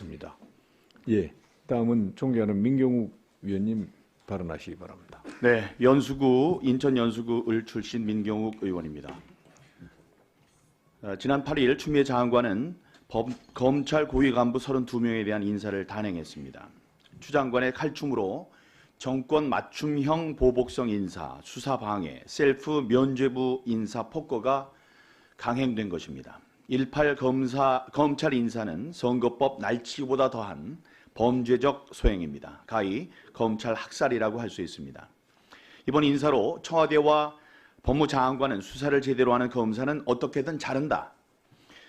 있습니다. 예, 다음은 존경하는 민경욱 위원님 발언하시기 바랍니다. 네, 인천 연수구 을 출신 민경욱 의원입니다. 지난 8일 추미애 장관은 검찰 고위 간부 32명에 대한 인사를 단행했습니다. 추 장관의 칼춤으로 정권 맞춤형 보복성 인사, 수사 방해, 셀프 면죄부 인사 폭거가 강행된 것입니다. 1.8 검찰 인사는 선거법 날치기보다 더한 범죄적 소행입니다. 가히 검찰 학살이라고 할 수 있습니다. 이번 인사로 청와대와 법무장관은 수사를 제대로 하는 검사는 어떻게든 자른다.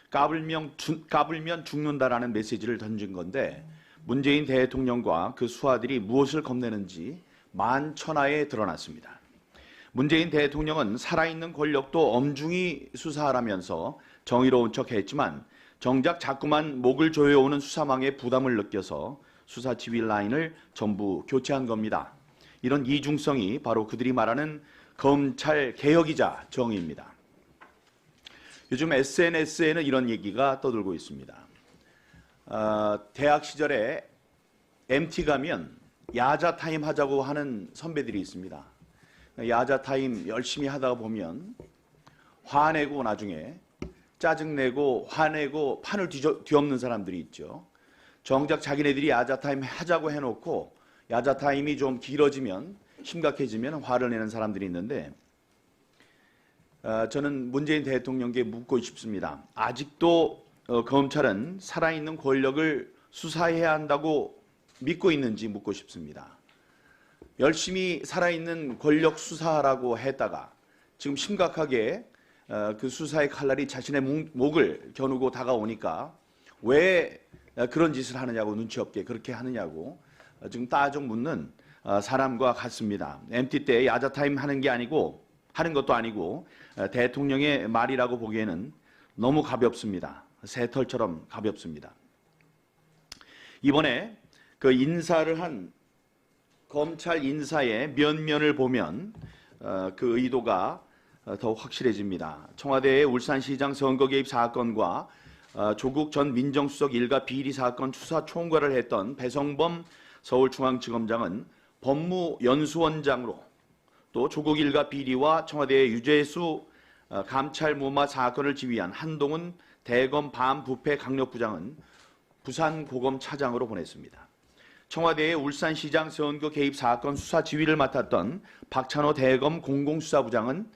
까불면 죽는다라는 메시지를 던진 건데 문재인 대통령과 그 수하들이 무엇을 겁내는지 만천하에 드러났습니다. 문재인 대통령은 살아있는 권력도 엄중히 수사하라면서 정의로운 척했지만 정작 자꾸만 목을 조여오는 수사망에 부담을 느껴서 수사 지휘 라인을 전부 교체한 겁니다. 이런 이중성이 바로 그들이 말하는 검찰 개혁이자 정의입니다. 요즘 SNS에는 이런 얘기가 떠돌고 있습니다. 대학 시절에 MT 가면 야자 타임 하자고 하는 선배들이 있습니다. 야자 타임 열심히 하다가 보면 화내고 나중에 짜증내고 화내고 판을 뒤엎는 사람들이 있죠. 정작 자기네들이 야자 타임 하자고 해놓고 야자 타임이 좀 길어지면 심각해지면 화를 내는 사람들이 있는데 저는 문재인 대통령께 묻고 싶습니다. 아직도 검찰은 살아있는 권력을 수사해야 한다고 믿고 있는지 묻고 싶습니다. 열심히 살아있는 권력 수사라고 했다가 지금 심각하게 그 수사의 칼날이 자신의 목을 겨누고 다가오니까 왜 그런 짓을 하느냐고 눈치 없게 그렇게 하느냐고 지금 따져 묻는 사람과 같습니다. MT 때 야자타임 하는 것도 아니고 대통령의 말이라고 보기에는 너무 가볍습니다. 새털처럼 가볍습니다. 이번에 그 인사를 한 검찰 인사의 면면을 보면 그 의도가 더욱 확실해집니다. 청와대의 울산시장 선거 개입 사건과 조국 전 민정수석 일가 비리 사건 수사 총괄을 했던 배성범 서울중앙지검장은 법무연수원장으로 또 조국 일가 비리와 청와대의 유재수 감찰 무마 사건을 지휘한 한동훈 대검 반부패 강력부장은 부산고검 차장으로 보냈습니다. 청와대의 울산시장 선거 개입 사건 수사 지휘를 맡았던 박찬호 대검 공공수사부장은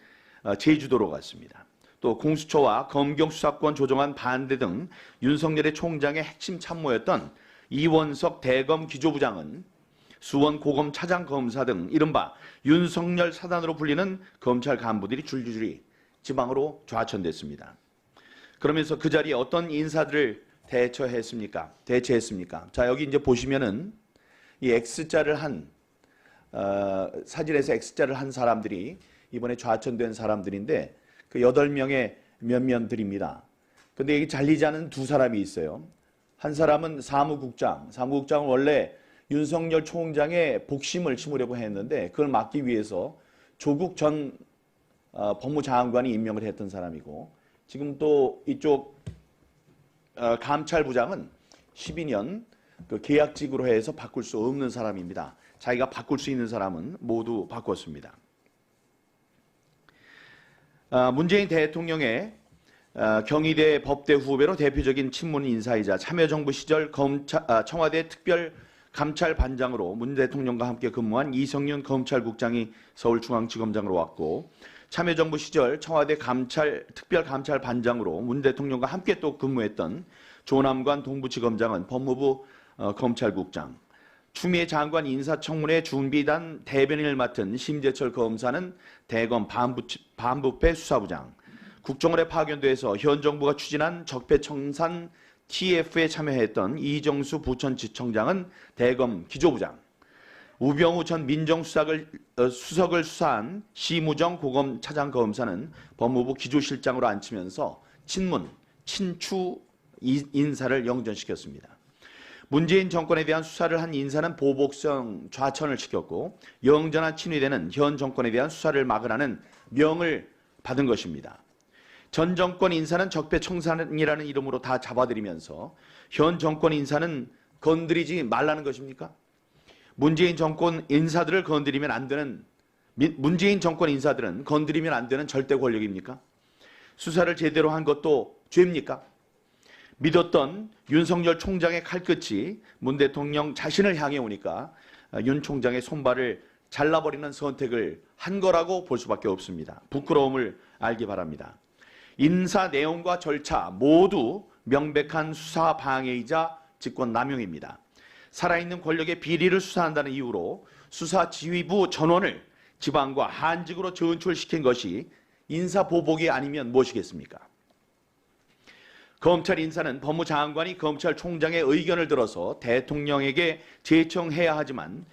제주도로 갔습니다. 또 공수처와 검경 수사권 조정안 반대 등 윤석열의 총장의 핵심 참모였던 이원석 대검 기조부장은 수원 고검 차장 검사 등 이른바 윤석열 사단으로 불리는 검찰 간부들이 줄줄이 지방으로 좌천됐습니다. 그러면서 그 자리에 어떤 인사들을 대체했습니까? 자, 여기 이제 보시면은 이 X자를 사진에서 X자를 한 사람들이 이번에 좌천된 사람들인데 그 8명의 면면들입니다. 근데 여기 잘리지 않은 두 사람이 있어요. 한 사람은 사무국장은 원래 윤석열 총장의 복심을 심으려고 했는데 그걸 막기 위해서 조국 전 법무장관이 임명을 했던 사람이고 지금 또 이쪽 감찰부장은 12년 그 계약직으로 해서 바꿀 수 없는 사람입니다. 자기가 바꿀 수 있는 사람은 모두 바꿨습니다. 문재인 대통령의 경희대 법대 후배로 대표적인 친문 인사이자 참여정부 시절 청와대 특별감찰반장으로 문 대통령과 함께 근무한 이성윤 검찰국장이 서울중앙지검장으로 왔고 참여정부 시절 청와대 특별감찰반장으로 문 대통령과 함께 또 근무했던 조남관 동부지검장은 법무부 검찰국장, 추미애 장관 인사청문회 준비단 대변인을 맡은 심재철 검사는 대검 반부패 수사부장, 국정원에 파견돼서 현 정부가 추진한 적폐청산 TF에 참여했던 이정수 부천지청장은 대검 기조부장, 우병우 전 민정수석을 수사한 심우정 고검 차장검사는 법무부 기조실장으로 앉히면서 친추 인사를 영전시켰습니다. 문재인 정권에 대한 수사를 한 인사는 보복성 좌천을 시켰고 영전한 친위대는 현 정권에 대한 수사를 막으라는 명을 받은 것입니다. 전 정권 인사는 적폐청산이라는 이름으로 다 잡아들이면서 현 정권 인사는 건드리지 말라는 것입니까? 문재인 정권 인사들을 건드리면 안 되는, 문재인 정권 인사들은 건드리면 안 되는 절대 권력입니까? 수사를 제대로 한 것도 죄입니까? 믿었던 윤석열 총장의 칼끝이 문 대통령 자신을 향해 오니까 윤 총장의 손발을 잘라버리는 선택을 한 거라고 볼 수밖에 없습니다. 부끄러움을 알기 바랍니다. 인사 내용과 절차 모두 명백한 수사 방해이자 직권 남용입니다. 살아있는 권력의 비리를 수사한다는 이유로 수사 지휘부 전원을 지방과 한직으로 전출시킨 것이 인사 보복이 아니면 무엇이겠습니까? 검찰 인사는 법무장관이 검찰총장의 의견을 들어서 대통령에게 제청해야 하지만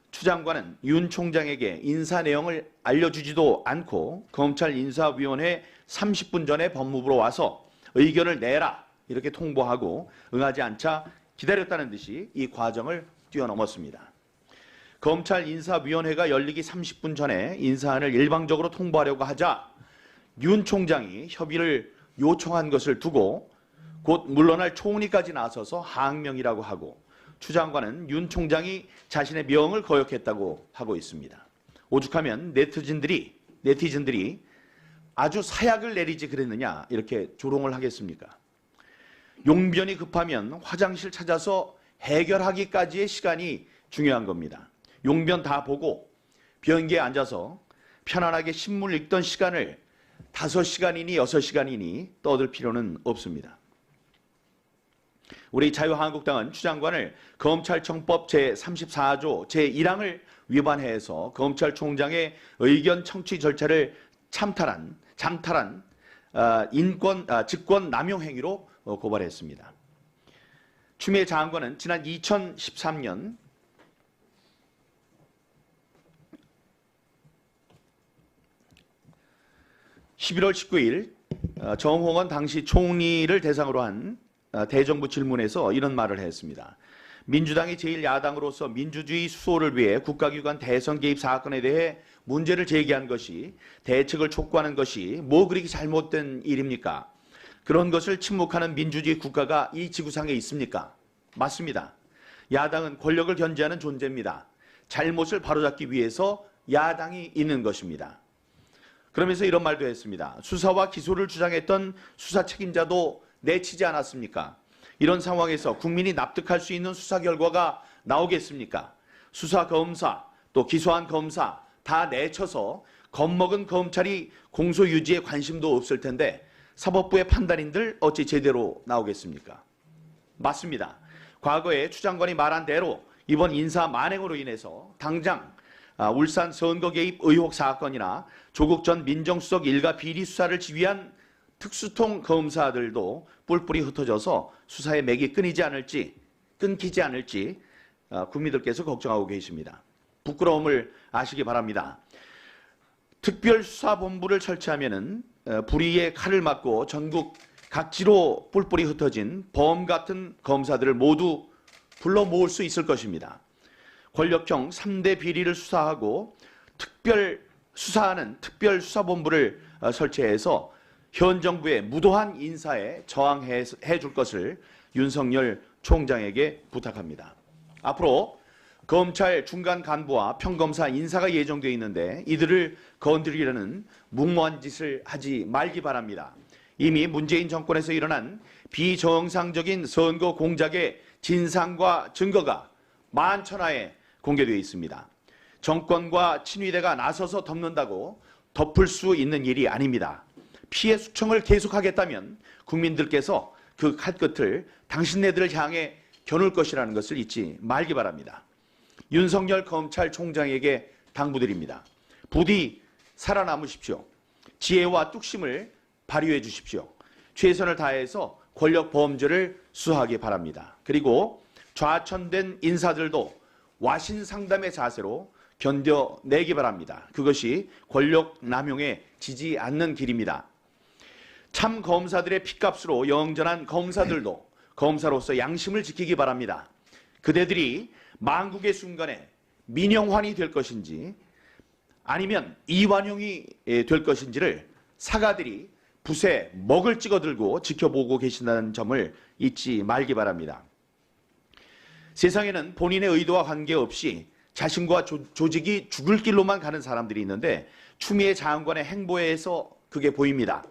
추 장관은 윤 총장에게 인사 내용을 알려주지도 않고 검찰인사위원회 30분 전에 법무부로 와서 의견을 내라 이렇게 통보하고 응하지 않자 기다렸다는 듯이 이 과정을 뛰어넘었습니다. 검찰인사위원회가 열리기 30분 전에 인사안을 일방적으로 통보하려고 하자 윤 총장이 협의를 요청한 것을 두고 곧 물러날 총리까지 나서서 항명이라고 하고 추 장관은 윤 총장이 자신의 명을 거역했다고 하고 있습니다. 오죽하면 네티즌들이 아주 사약을 내리지 그랬느냐 이렇게 조롱을 하겠습니까? 용변이 급하면 화장실 찾아서 해결하기까지의 시간이 중요한 겁니다. 용변 다 보고 변기에 앉아서 편안하게 신문 읽던 시간을 5시간이니 6시간이니 떠들 필요는 없습니다. 우리 자유한국당은 추 장관을 검찰청법 제34조 제1항을 위반해서 검찰총장의 의견 청취 절차를 잠탈한 직권 남용 행위로 고발했습니다. 추미애 장관은 지난 2013년 11월 19일 정홍원 당시 총리를 대상으로 한 대정부 질문에서 이런 말을 했습니다. 민주당이 제1야당으로서 민주주의 수호를 위해 국가기관 대선 개입 사건에 대해 문제를 제기한 것이 대책을 촉구하는 것이 뭐 그렇게 잘못된 일입니까? 그런 것을 침묵하는 민주주의 국가가 이 지구상에 있습니까? 맞습니다. 야당은 권력을 견제하는 존재입니다. 잘못을 바로잡기 위해서 야당이 있는 것입니다. 그러면서 이런 말도 했습니다. 수사와 기소를 주장했던 수사 책임자도 내치지 않았습니까? 이런 상황에서 국민이 납득할 수 있는 수사 결과가 나오겠습니까? 수사 검사 또 기소한 검사 다 내쳐서 겁먹은 검찰이 공소 유지에 관심도 없을 텐데 사법부의 판단인들 어찌 제대로 나오겠습니까? 맞습니다. 과거에 추 장관이 말한 대로 이번 인사 만행으로 인해서 당장 울산 선거 개입 의혹 사건이나 조국 전 민정수석 일가 비리 수사를 지휘한 특수통 검사들도 뿔뿔이 흩어져서 수사의 맥이 끊기지 않을지 국민들께서 걱정하고 계십니다. 부끄러움을 아시기 바랍니다. 특별수사본부를 설치하면은 불의의 칼을 맞고 전국 각지로 뿔뿔이 흩어진 범 같은 검사들을 모두 불러 모을 수 있을 것입니다. 권력형 3대 비리를 수사하고 수사하는 특별수사본부를 설치해서 현 정부의 무도한 인사에 저항해 줄 것을 윤석열 총장에게 부탁합니다. 앞으로 검찰 중간 간부와 평검사 인사가 예정되어 있는데 이들을 건드리려는 무모한 짓을 하지 말기 바랍니다. 이미 문재인 정권에서 일어난 비정상적인 선거 공작의 진상과 증거가 만천하에 공개되어 있습니다. 정권과 친위대가 나서서 덮는다고 덮을 수 있는 일이 아닙니다. 피해 수청을 계속하겠다면 국민들께서 그 칼끝을 당신네들을 향해 겨눌 것이라는 것을 잊지 말기 바랍니다. 윤석열 검찰총장에게 당부드립니다. 부디 살아남으십시오. 지혜와 뚝심을 발휘해 주십시오. 최선을 다해서 권력 범죄를 수사하기 바랍니다. 그리고 좌천된 인사들도 와신상담의 자세로 견뎌내기 바랍니다. 그것이 권력 남용에 지지 않는 길입니다. 참 검사들의 핏값으로 영전한 검사들도 검사로서 양심을 지키기 바랍니다. 그대들이 망국의 순간에 민영환이 될 것인지 아니면 이완용이 될 것인지를 사가들이 붓에 먹을 찍어들고 지켜보고 계신다는 점을 잊지 말기 바랍니다. 세상에는 본인의 의도와 관계없이 자신과 조직이 죽을 길로만 가는 사람들이 있는데 추미애 장관의 행보에서 그게 보입니다.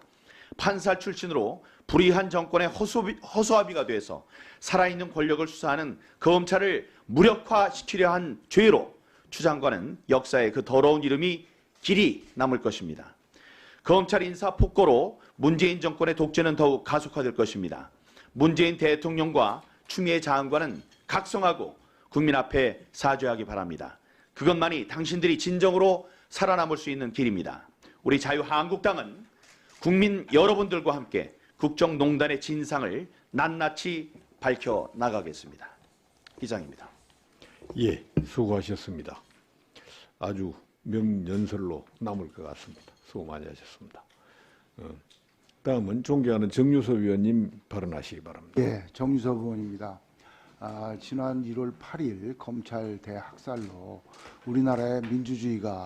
판사 출신으로 불의한 정권의 허수아비가 돼서 살아있는 권력을 수사하는 검찰을 무력화시키려 한 죄로 추 장관은 역사에 그 더러운 이름이 길이 남을 것입니다. 검찰 인사 폭거로 문재인 정권의 독재는 더욱 가속화될 것입니다. 문재인 대통령과 추미애 장관은 각성하고 국민 앞에 사죄하기 바랍니다. 그것만이 당신들이 진정으로 살아남을 수 있는 길입니다. 우리 자유한국당은 국민 여러분들과 함께 국정농단의 진상을 낱낱이 밝혀 나가겠습니다. 이상입니다. 예, 수고하셨습니다. 아주 명연설로 남을 것 같습니다. 수고 많이 하셨습니다. 다음은 존경하는 정유섭 위원님 발언하시기 바랍니다. 예, 정유섭 의원입니다. 지난 1월 8일 검찰 대학살로 우리나라의 민주주의가